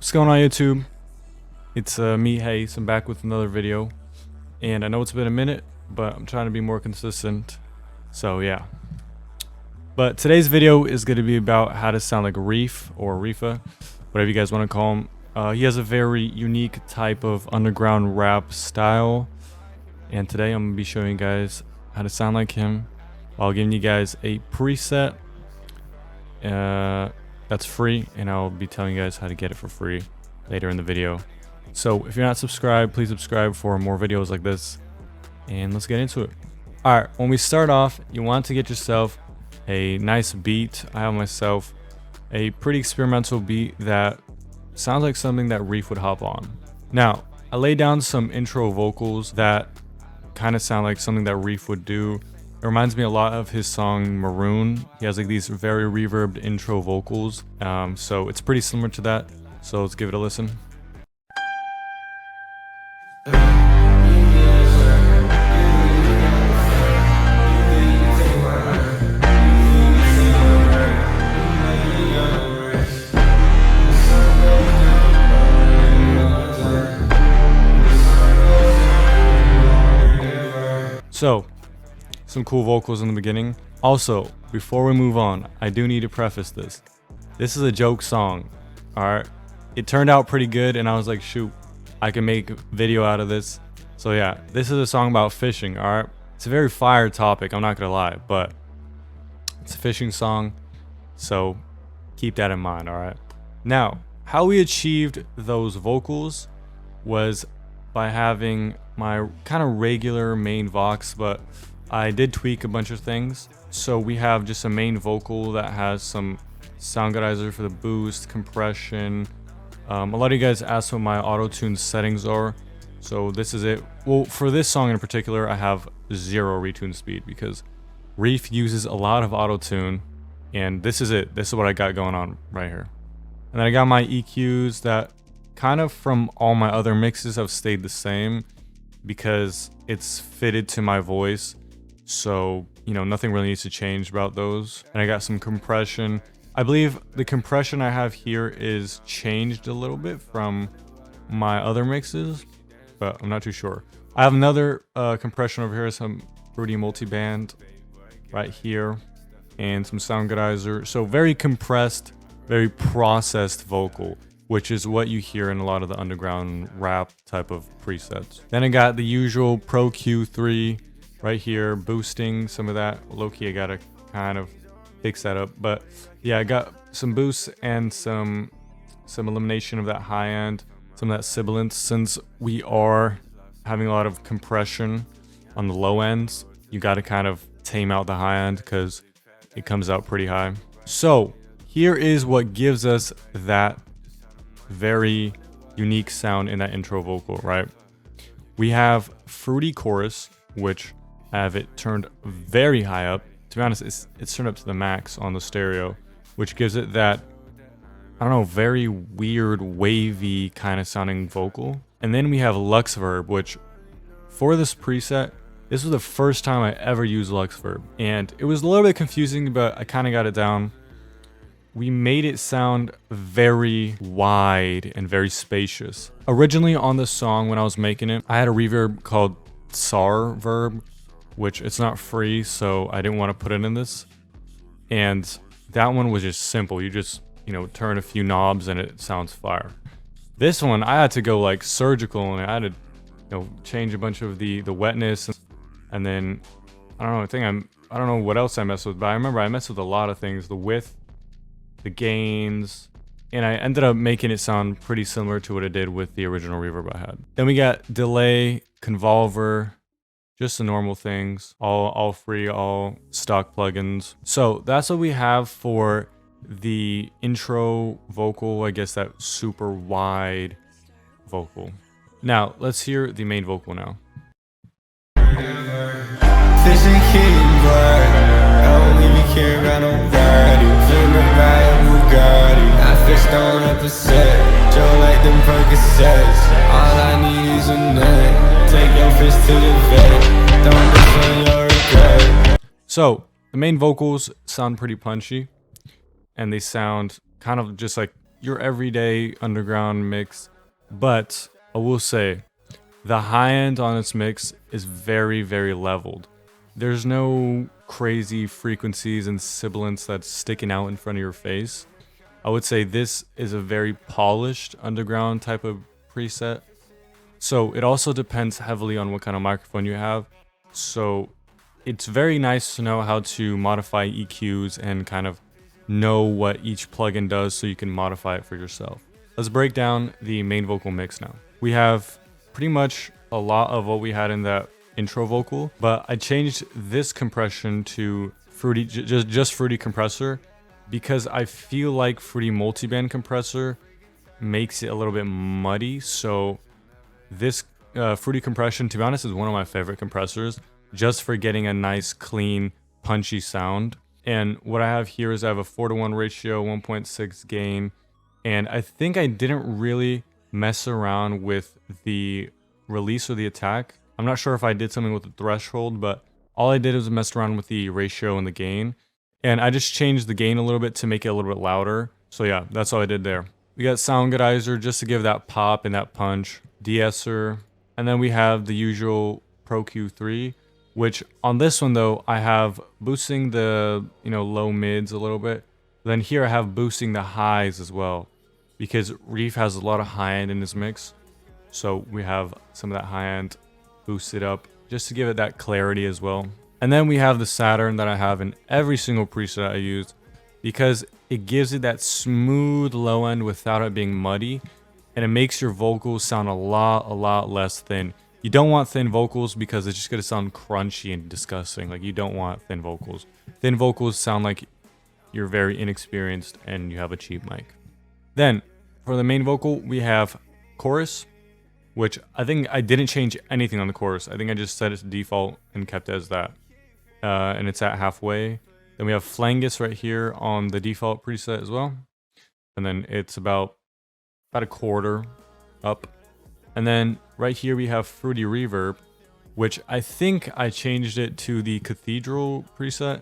What's going on YouTube? It's me, Hayes. I'm back with another video. And I know it's been a minute, but I'm trying to be more consistent. So yeah. But today's video is going to be about how to sound like Reef or Reefuh, whatever you guys want to call him. He has a very unique type of underground rap style. And today I'm going to be showing you guys how to sound like him while giving you guys a preset. That's free, and I'll be telling you guys how to get it for free later in the video. So if you're not subscribed, please subscribe for more videos like this, and let's get into it. Alright, when we start off, you want to get yourself a nice beat. I have myself a pretty experimental beat that sounds like something that Reef would hop on. Now, I laid down some intro vocals that kind of sound like something that Reef would do. It reminds me a lot of his song Maroon. He has like these very reverbed intro vocals. So it's pretty similar to that. So let's give it a listen. So, some cool vocals in the beginning. Also, before we move on, I do need to preface this. This is a joke song, alright? It turned out pretty good, and I was like, shoot, I can make a video out of this. So yeah, this is a song about fishing, alright? It's a very fire topic, I'm not gonna lie, but it's a fishing song, so keep that in mind, alright? Now, how we achieved those vocals was by having my kind of regular main vox, but I did tweak a bunch of things. So we have just a main vocal that has some sound geyser for the boost, compression. A lot of you guys asked what my auto-tune settings are. So this is it. Well, for this song in particular, I have 0 retune speed because Reef uses a lot of auto-tune, and this is it. This is what I got going on right here. And then I got my EQs that kind of from all my other mixes have stayed the same because it's fitted to my voice. So, you know, nothing really needs to change about those. And I got some compression. I believe the compression I have here is changed a little bit from my other mixes, but I'm not too sure. I have another compression over here, some Fruity multiband right here, and some sound geyser. So very compressed, very processed vocal, which is what you hear in a lot of the underground rap type of presets. Then I got the usual Pro Q3 right here, boosting some of that. Low-key, I gotta kind of fix that up. But yeah, I got some boosts and some elimination of that high end, some of that sibilance. Since we are having a lot of compression on the low ends, you gotta kind of tame out the high end because it comes out pretty high. So here is what gives us that very unique sound in that intro vocal, right? We have fruity chorus, which I have it turned very high up. To be honest, it's turned up to the max on the stereo, which gives it that, I don't know, very weird, wavy kind of sounding vocal. And then we have Lux Verb, which for this preset, this was the first time I ever used Lux Verb. And it was a little bit confusing, but I kind of got it down. We made it sound very wide and very spacious. Originally on this song, when I was making it, I had a reverb called SAR Verb, which it's not free, so I didn't want to put it in this. And that one was just simple. You just, you know, turn a few knobs and it sounds fire. This one, I had to go like surgical, and I had to, you know, change a bunch of the wetness, and then I don't know. I don't know what else I messed with, but I remember I messed with a lot of things. The width, the gains, and I ended up making it sound pretty similar to what it did with the original reverb I had. Then we got delay, convolver, just the normal things, all free, all stock plugins. So that's what we have for the intro vocal, I guess that super wide vocal. Now let's hear the main vocal now. Fishing king, but I don't even care about nobody. Feeling right, Bugatti. I fished on a set, Joe like them Breakance. All I need is a net. Take your fish to the vet. Don't defend your regret. So the main vocals sound pretty punchy, and they sound kind of just like your everyday underground mix, but I will say the high end on its mix is very, very leveled. There's no crazy frequencies and sibilants that's sticking out in front of your face. I would say this is a very polished underground type of preset. So it also depends heavily on what kind of microphone you have. So it's very nice to know how to modify EQs and kind of know what each plugin does so you can modify it for yourself. Let's break down the main vocal mix now. We have pretty much a lot of what we had in that intro vocal, but I changed this compression to Fruity, just Fruity Compressor, because I feel like Fruity Multiband Compressor makes it a little bit muddy. So this Fruity Compression, to be honest, is one of my favorite compressors, just for getting a nice, clean, punchy sound. And what I have here is I have a 4:1 ratio, 1.6 gain, and I think I didn't really mess around with the release or the attack. I'm not sure if I did something with the threshold, but all I did was mess around with the ratio and the gain. And I just changed the gain a little bit to make it a little bit louder. So yeah, that's all I did there. We got Sound Goodizer just to give that pop and that punch. De-esser. And then we have the usual Pro Q3, which on this one though, I have boosting the, low mids a little bit. Then here I have boosting the highs as well, because Reef has a lot of high end in his mix. So we have some of that high end boosted up just to give it that clarity as well. And then we have the Saturn that I have in every single preset I use, because it gives it that smooth low end without it being muddy, and it makes your vocals sound a lot less thin. You don't want thin vocals because it's just gonna sound crunchy and disgusting. Like, you don't want thin vocals. Thin vocals sound like you're very inexperienced and you have a cheap mic. Then for the main vocal, we have chorus, which I think I didn't change anything on the chorus. I think I just set it to default and kept it as that. And it's at halfway. Then we have flangus right here on the default preset as well. And then it's about a quarter up. And then right here we have Fruity Reverb, which I think I changed it to the Cathedral preset.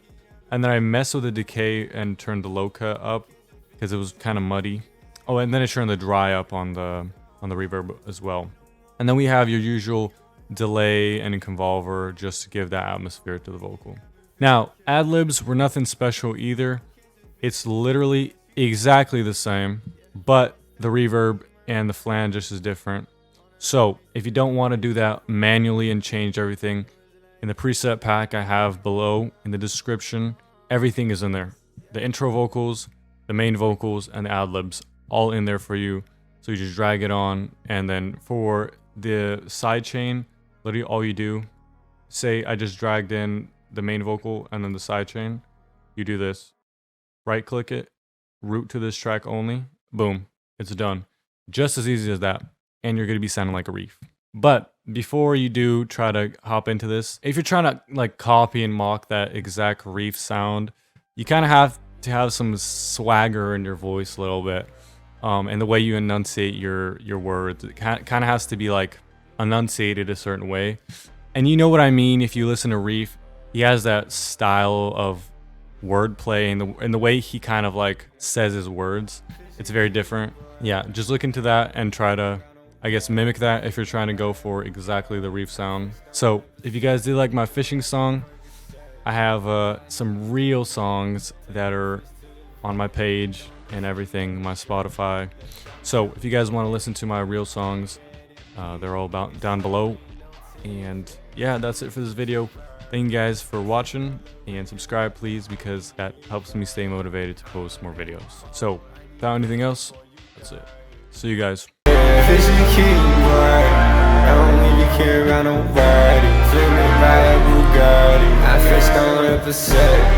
And then I messed with the decay and turned the low cut up because it was kind of muddy. Oh, and then I turned the dry up on the reverb as well. And then we have your usual delay and convolver just to give that atmosphere to the vocal. Now, ad-libs were nothing special either. It's literally exactly the same, but the reverb and the flange just is different. So if you don't want to do that manually and change everything, in the preset pack I have below in the description, everything is in there. The intro vocals, the main vocals, and the ad-libs, all in there for you. So you just drag it on, and then for the sidechain, literally all you do, say I just dragged in the main vocal and then the sidechain, you do this, right click it, route to this track only, boom, it's done. Just as easy as that, and you're gonna be sounding like a Reef. But before you do try to hop into this, if you're trying to like copy and mock that exact Reef sound, you kind of have to have some swagger in your voice a little bit. And the way you enunciate your words, it kind of has to be like enunciated a certain way. And you know what I mean if you listen to Reef, he has that style of wordplay and the way he kind of like says his words. It's very different. Yeah, just look into that and try to, I guess, mimic that if you're trying to go for exactly the Reef sound. So if you guys did like my fishing song, I have some real songs that are on my page and everything, my Spotify. So if you guys want to listen to my real songs, they're all about down below. And yeah, that's it for this video. Thank you guys for watching, and subscribe please, because that helps me stay motivated to post more videos. So without anything else, that's it. See you guys. Fishing king, boy. I don't even care about nobody. Flipping by a Bugatti. I fished on a percent.